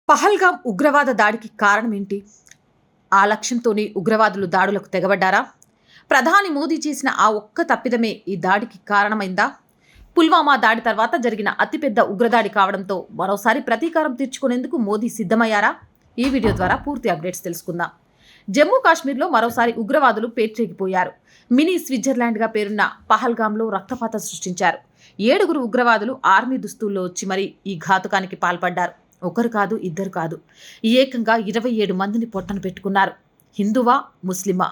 పహల్గాం ఉగ్రవాద దాడికి కారణం ఏంటి? ఆ లక్ష్యంతోనే ఉగ్రవాదులు దాడులకు తెగబడ్డారా? ప్రధాని మోదీ చేసిన ఆ ఒక్క తప్పిదమే ఈ దాడికి కారణమైందా? పుల్వామా దాడి తర్వాత జరిగిన అతిపెద్ద ఉగ్రదాడి కావడంతో మరోసారి ప్రతీకారం తీర్చుకునేందుకు మోదీ సిద్ధమయ్యారా? ఈ వీడియో ద్వారా పూర్తి అప్డేట్స్ తెలుసుకుందాం. జమ్మూ కాశ్మీర్లో మరోసారి ఉగ్రవాదులు పేట్రేగిపోయారు. మినీ స్విట్జర్లాండ్గా పేరున్న పహల్గాంలో రక్తపాతం సృష్టించారు. 7 ఉగ్రవాదులు ఆర్మీ దుస్తుల్లో వచ్చి మరీ ఈ ఘాతుకానికి పాల్పడ్డారు. ఒకరు కాదు, ఇద్దరు కాదు, ఏకంగా 27 మందిని పొట్టన పెట్టుకున్నారు. హిందువా, ముస్లిమా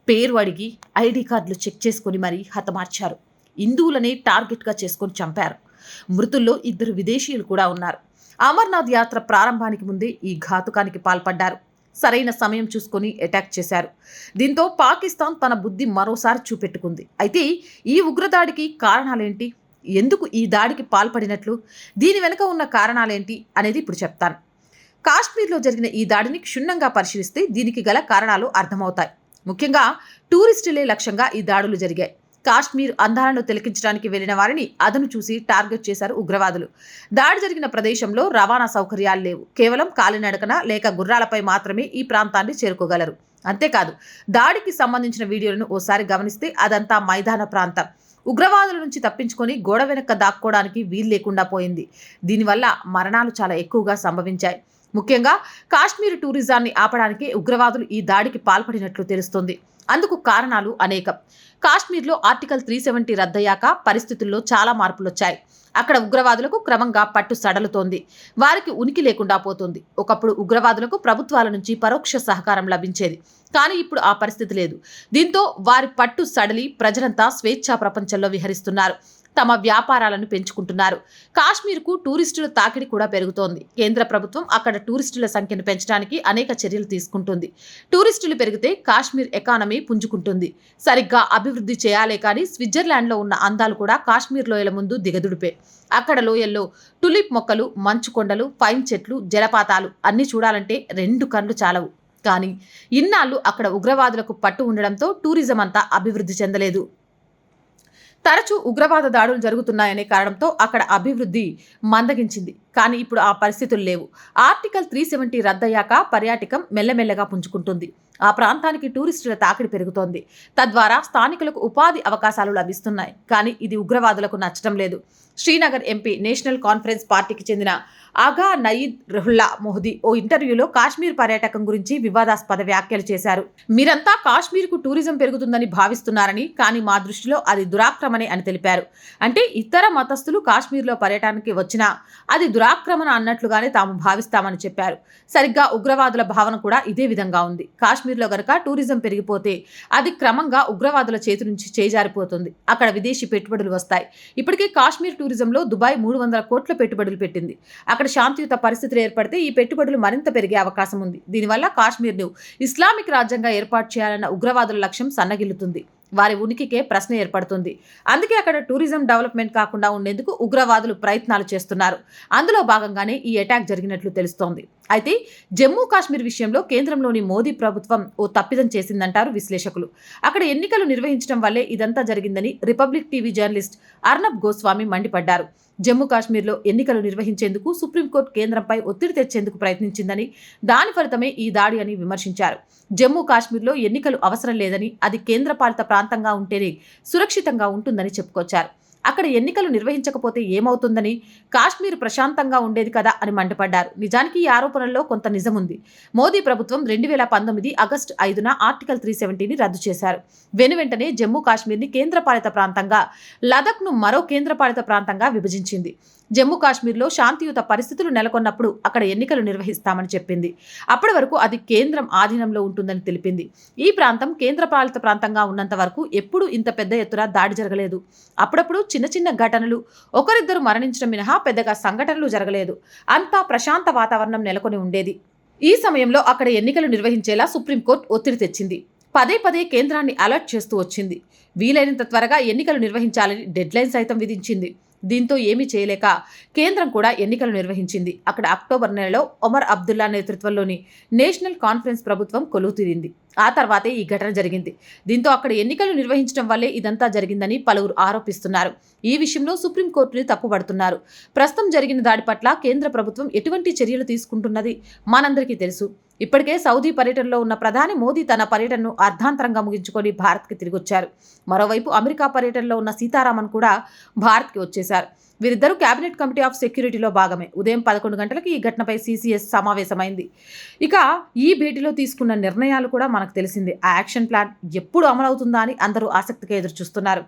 పేరు అడిగి ఐడి కార్డులు చెక్ చేసుకుని మరీ హతమార్చారు. హిందువులనే టార్గెట్గా చేసుకొని చంపారు. మృతుల్లో 2 విదేశీయులు కూడా ఉన్నారు. అమర్నాథ్ యాత్ర ప్రారంభానికి ముందే ఈ ఘాతుకానికి పాల్పడ్డారు. సరైన సమయం చూసుకొని అటాక్ చేశారు. దీంతో పాకిస్తాన్ తన బుద్ధి మరోసారి చూపెట్టుకుంది. అయితే ఈ ఉగ్రదాడికి కారణాలేంటి? ఎందుకు ఈ దాడికి పాల్పడినట్లు, దీని వెనుక ఉన్న కారణాలేంటి అనేది ఇప్పుడు చెప్తాను. కాశ్మీర్లో జరిగిన ఈ దాడిని క్షుణ్ణంగా పరిశీలిస్తే దీనికి గల కారణాలు అర్థమవుతాయి. ముఖ్యంగా టూరిస్టులే లక్ష్యంగా ఈ దాడులు జరిగాయి. కాశ్మీర్ అందాలను తిలకించడానికి వెళ్లిన వారిని అదను చూసి టార్గెట్ చేశారు ఉగ్రవాదులు. దాడి జరిగిన ప్రదేశంలో రవాణా సౌకర్యాలు లేవు. కేవలం కాలినడకన లేక గుర్రాలపై మాత్రమే ఈ ప్రాంతాన్ని చేరుకోగలరు. అంతేకాదు, దాడికి సంబంధించిన వీడియోలను ఓసారి గమనిస్తే అదంతా మైదాన ప్రాంతం. ఉగ్రవాదుల నుంచి తప్పించుకొని గోడ వెనక దాక్కోవడానికి వీలు లేకుండా పోయింది. దీనివల్ల మరణాలు చాలా ఎక్కువగా సంభవించాయి. ముఖ్యంగా కాశ్మీర్ టూరిజాన్ని ఆపడానికి ఉగ్రవాదులు ఈ దాడికి పాల్పడినట్లు తెలుస్తోంది. అందుకు కారణాలు అనేకం. కాశ్మీర్లో ఆర్టికల్ 370 రద్దయ్యాక పరిస్థితుల్లో చాలా మార్పులొచ్చాయి. అక్కడ ఉగ్రవాదులకు క్రమంగా పట్టు సడలుతోంది. వారికి ఉనికి లేకుండా పోతుంది. ఒకప్పుడు ఉగ్రవాదులకు ప్రభుత్వాల నుంచి పరోక్ష సహకారం లభించేది. కానీ ఇప్పుడు ఆ పరిస్థితి లేదు. దీంతో వారి పట్టు సడలి ప్రజలంతా స్వేచ్ఛా ప్రపంచంలో విహరిస్తున్నారు. తమ వ్యాపారాలను పెంచుకుంటున్నారు. కాశ్మీర్కు టూరిస్టుల తాకిడి కూడా పెరుగుతోంది. కేంద్ర ప్రభుత్వం అక్కడ టూరిస్టుల సంఖ్యను పెంచడానికి అనేక చర్యలు తీసుకుంటుంది. టూరిస్టులు పెరిగితే కాశ్మీర్ ఎకానమీ పుంజుకుంటుంది. సరిగ్గా అభివృద్ధి చేయాలే కానీ స్విట్జర్లాండ్లో ఉన్న అందాలు కూడా కాశ్మీర్ లోయల ముందు దిగదుడిపే. అక్కడ లోయల్లో టులిప్ మొక్కలు, మంచు కొండలు, పైన్ చెట్లు, జలపాతాలు అన్నీ చూడాలంటే 2 కళ్ళు చాలవు. కానీ ఇన్నాళ్ళు అక్కడ ఉగ్రవాదులకు పట్టు ఉండడంతో టూరిజం అంతా అభివృద్ధి చెందలేదు. తరచూ ఉగ్రవాద దాడులు జరుగుతున్నాయనే కారణంతో అక్కడ అభివృద్ధి మందగించింది. కానీ ఇప్పుడు ఆ పరిస్థితులు లేవు. ఆర్టికల్ 370 రద్దయ్యాక పర్యాటకం మెల్లమెల్లగా పుంజుకుంటుంది. ఆ ప్రాంతానికి టూరిస్టుల తాకిడి పెరుగుతోంది. తద్వారా స్థానికులకు ఉపాధి అవకాశాలు లభిస్తున్నాయి. కానీ ఇది ఉగ్రవాదులకు నచ్చడం లేదు. శ్రీనగర్ ఎంపీ నేషనల్ కాన్ఫరెన్స్ పార్టీకి చెందిన ఆగా నయీద్ రుహుల్లా మొహదీ ఓ ఇంటర్వ్యూలో కాశ్మీర్ పర్యాటకం గురించి వివాదాస్పద వ్యాఖ్యలు చేశారు. మీరంతా కాశ్మీర్కు టూరిజం పెరుగుతుందని భావిస్తున్నారని, కానీ మా దృష్టిలో అది దురాక్రమణే అని తెలిపారు. అంటే ఇతర మతస్థులు కాశ్మీర్లో పర్యటనకి వచ్చినా అది దురాక్రమణ అన్నట్లుగానే తాము భావిస్తామని చెప్పారు. సరిగ్గా ఉగ్రవాదుల భావన కూడా ఇదే విధంగా ఉంది. కాశ్మీర్లో గనక టూరిజం పెరిగిపోతే అది క్రమంగా ఉగ్రవాదుల చేతి నుంచి చేజారిపోతుంది. అక్కడ విదేశీ పెట్టుబడులు వస్తాయి. ఇప్పటికే కాశ్మీర్ టూరిజంలో దుబాయ్ 300 కోట్ల పెట్టుబడులు పెట్టింది. అక్కడ శాంతియుత పరిస్థితులు ఏర్పడితే ఈ పెట్టుబడులు మరింత పెరిగే అవకాశం ఉంది. దీనివల్ల కాశ్మీర్ను ఇస్లామిక్ రాజ్యంగా ఏర్పాటు చేయాలన్న ఉగ్రవాదుల లక్ష్యం సన్నగిల్లుతుంది. వారి ఉనికికే ప్రశ్న ఏర్పడుతుంది. అందుకే అక్కడ టూరిజం డెవలప్మెంట్ కాకుండా ఉండేందుకు ఉగ్రవాదులు ప్రయత్నాలు చేస్తున్నారు. అందులో భాగంగానే ఈ అటాక్ జరిగినట్లు తెలుస్తోంది. అయితే జమ్మూ కాశ్మీర్ విషయంలో కేంద్రంలోని మోదీ ప్రభుత్వం ఓ తప్పిదం చేసిందంటారు విశ్లేషకులు. అక్కడ ఎన్నికలు నిర్వహించడం వల్లే ఇదంతా జరిగిందని republic TV journalist Arnab Goswami మండిపడ్డారు. జమ్మూ కాశ్మీర్లో ఎన్నికలు నిర్వహించేందుకు సుప్రీంకోర్టు కేంద్రంపై ఒత్తిడి తెచ్చేందుకు ప్రయత్నించిందని, దాని ఫలితమే ఈ దాడి అని విమర్శించారు. జమ్మూ కాశ్మీర్లో ఎన్నికలు అవసరం లేదని, అది కేంద్రపాలిత ప్రాంతంగా ఉంటేనే సురక్షితంగా ఉంటుందని చెప్పుకొచ్చారు. అక్కడ ఎన్నికలు నిర్వహించకపోతే ఏమవుతుందని, కాశ్మీర్ ప్రశాంతంగా ఉండేది కదా అని మండిపడ్డారు. నిజానికి ఈ ఆరోపణల్లో కొంత నిజం ఉంది. మోదీ ప్రభుత్వం 2019 ఆగస్టు 5న ఆర్టికల్ 370ని రద్దు చేశారు. వెనువెంటనే జమ్మూ కాశ్మీర్ని కేంద్రపాలిత ప్రాంతంగా, లదఖ్ను మరో కేంద్రపాలిత ప్రాంతంగా విభజించింది. జమ్మూ కాశ్మీర్లో శాంతియుత పరిస్థితులు నెలకొన్నప్పుడు అక్కడ ఎన్నికలు నిర్వహిస్తామని చెప్పింది. అప్పటి వరకు అది కేంద్రం ఆధీనంలో ఉంటుందని తెలిపింది. ఈ ప్రాంతం కేంద్రపాలిత ప్రాంతంగా ఉన్నంత వరకు ఎప్పుడూ ఇంత పెద్ద ఎత్తున దాడి జరగలేదు. అప్పుడప్పుడు చిన్న చిన్న ఘటనలు, ఒకరిద్దరు మరణించడం మినహా పెద్దగా సంఘటనలు జరగలేదు. అంతా ప్రశాంత వాతావరణం నెలకొని ఉండేది. ఈ సమయంలో అక్కడ ఎన్నికలు నిర్వహించేలా సుప్రీంకోర్టు ఒత్తిడి తెచ్చింది. పదే పదే కేంద్రాన్ని అలర్ట్ చేస్తూ వచ్చింది. వీలైనంత త్వరగా ఎన్నికలు నిర్వహించాలని డెడ్లైన్ సైతం విధించింది. దీంతో ఏమీ చేయలేక కేంద్రం కూడా ఎన్నికలు నిర్వహించింది. అక్కడ అక్టోబర్ నెలలో ఒమర్ అబ్దుల్లా నేతృత్వంలోని నేషనల్ కాన్ఫరెన్స్ ప్రభుత్వం కొలువుతీరింది. ఆ తర్వాతే ఈ ఘటన జరిగింది. దీంతో అక్కడ ఎన్నికలు నిర్వహించడం వల్లే ఇదంతా జరిగిందని పలువురు ఆరోపిస్తున్నారు. ఈ విషయంలో సుప్రీంకోర్టుని తప్పుపడుతున్నారు. ప్రస్తుతం జరిగిన దాడి పట్ల కేంద్ర ప్రభుత్వం ఎటువంటి చర్యలు తీసుకుంటున్నది మనందరికీ తెలుసు. ఇప్పటికే సౌదీ పర్యటనలో ఉన్న ప్రధాని మోదీ తన పర్యటనను అర్ధాంతరంగా ముగించుకొని భారత్కి తిరిగొచ్చారు. మరోవైపు అమెరికా పర్యటనలో ఉన్న సీతారామన్ కూడా భారత్కి వచ్చేశారు. వీరిద్దరూ కేబినెట్ కమిటీ ఆఫ్ సెక్యూరిటీలో భాగమే. ఉదయం 11 గంటలకు ఈ ఘటనపై CCS సమావేశమైంది. ఇక ఈ భేటీలో తీసుకున్న నిర్ణయాలు కూడా మనకు తెలిసిందే. ఆ యాక్షన్ ప్లాన్ ఎప్పుడు అమలవుతుందా అని అందరూ ఆసక్తిగా ఎదురుచూస్తున్నారు.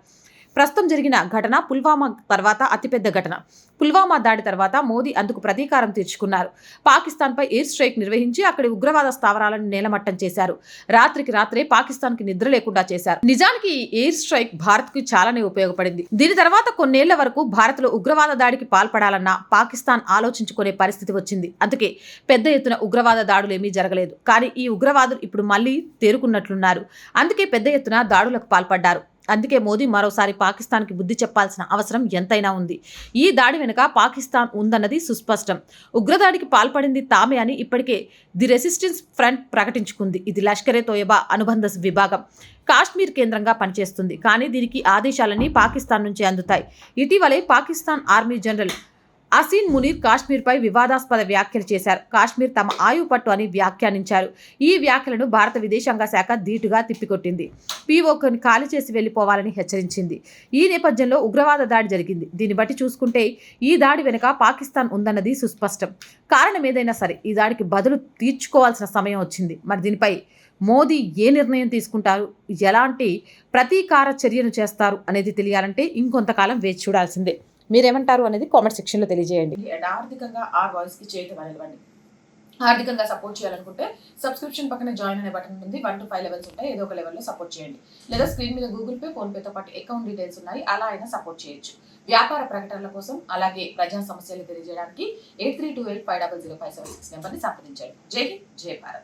ప్రస్తుతం జరిగిన ఘటన పుల్వామా తర్వాత అతిపెద్ద ఘటన. పుల్వామా దాడి తర్వాత మోదీ అందుకు ప్రతీకారం తీర్చుకున్నారు. పాకిస్తాన్పై ఎయిర్ స్ట్రైక్ నిర్వహించి అక్కడి ఉగ్రవాద స్థావరాలను నేలమట్టం చేశారు. రాత్రికి రాత్రే పాకిస్తాన్కి నిద్ర లేకుండా చేశారు. నిజానికి ఈ ఎయిర్ స్ట్రైక్ భారత్కు చాలానే ఉపయోగపడింది. దీని తర్వాత కొన్నేళ్ల వరకు భారత్లో ఉగ్రవాద దాడికి పాల్పడాలన్నా పాకిస్తాన్ ఆలోచించుకునే పరిస్థితి వచ్చింది. అందుకే పెద్ద ఎత్తున ఉగ్రవాద దాడులేమీ జరగలేదు. కానీ ఈ ఉగ్రవాదులు ఇప్పుడు మళ్లీ తేరుకున్నట్లున్నారు. అందుకే పెద్ద ఎత్తున దాడులకు పాల్పడ్డారు. అందుకే మోదీ మరోసారి పాకిస్తాన్కి బుద్ధి చెప్పాల్సిన అవసరం ఎంతైనా ఉంది. ఈ దాడి వెనుక పాకిస్తాన్ ఉందన్నది సుస్పష్టం. ఉగ్రదాడికి పాల్పడింది తామే అని ఇప్పటికే ది రెసిస్టెన్స్ ఫ్రంట్ ప్రకటించుకుంది. ఇది లష్కరే తోయబా అనుబంధ విభాగం. కాశ్మీర్ కేంద్రంగా పనిచేస్తుంది. కానీ దీనికి ఆదేశాలన్నీ పాకిస్తాన్ నుంచి అందుతాయి. ఇటీవలే పాకిస్తాన్ ఆర్మీ జనరల్ అసీన్ మునీర్ కాశ్మీర్పై వివాదాస్పద వ్యాఖ్యలు చేశారు. కాశ్మీర్ తమ ఆయువు పట్టు అని వ్యాఖ్యానించారు. ఈ వ్యాఖ్యలను భారత విదేశాంగ శాఖ ధీటుగా తిప్పికొట్టింది. POKని ఖాళీ చేసి వెళ్లిపోవాలని హెచ్చరించింది. ఈ నేపథ్యంలో ఉగ్రవాద దాడి జరిగింది. దీన్ని బట్టి చూసుకుంటే ఈ దాడి వెనుక పాకిస్తాన్ ఉందన్నది సుస్పష్టం. కారణం ఏదైనా సరే ఈ దాడికి బదులు తీర్చుకోవాల్సిన సమయం వచ్చింది. మరి దీనిపై మోదీ ఏ నిర్ణయం తీసుకుంటారు, ఎలాంటి ప్రతీకార చర్యను చేస్తారు అనేది తెలియాలంటే ఇంకొంతకాలం వేచి చూడాల్సిందే. మీరేమంటారు అనేది కామెంట్ సెక్షన్లో తెలియజేయండి. ఆర్థికంగా ఆర్ వాయిస్కి చేయటం అనేవ్వండి. ఆర్థికంగా సపోర్ట్ చేయాలనుకుంటే సబ్స్క్రిప్షన్ పక్కన జాయిన్ అనే బటన్ ఉంది. 1 to 5 లెవెల్స్ ఉంటాయి. ఏదో ఒక లెవెల్లో సపోర్ట్ చేయండి. లేదా స్క్రీన్ మీద గూగుల్ పే, ఫోన్ పేతో పాటు అకౌంట్ డీటెయిల్స్ ఉన్నాయి. అలా అయినా సపోర్ట్ చేయొచ్చు. వ్యాపార ప్రకటనల కోసం అలాగే ప్రజా సమస్యలు తెలియజేయడానికి 8328500576 నెంబర్ని సంప్రదించండి. జై హింద్, జై భారత్.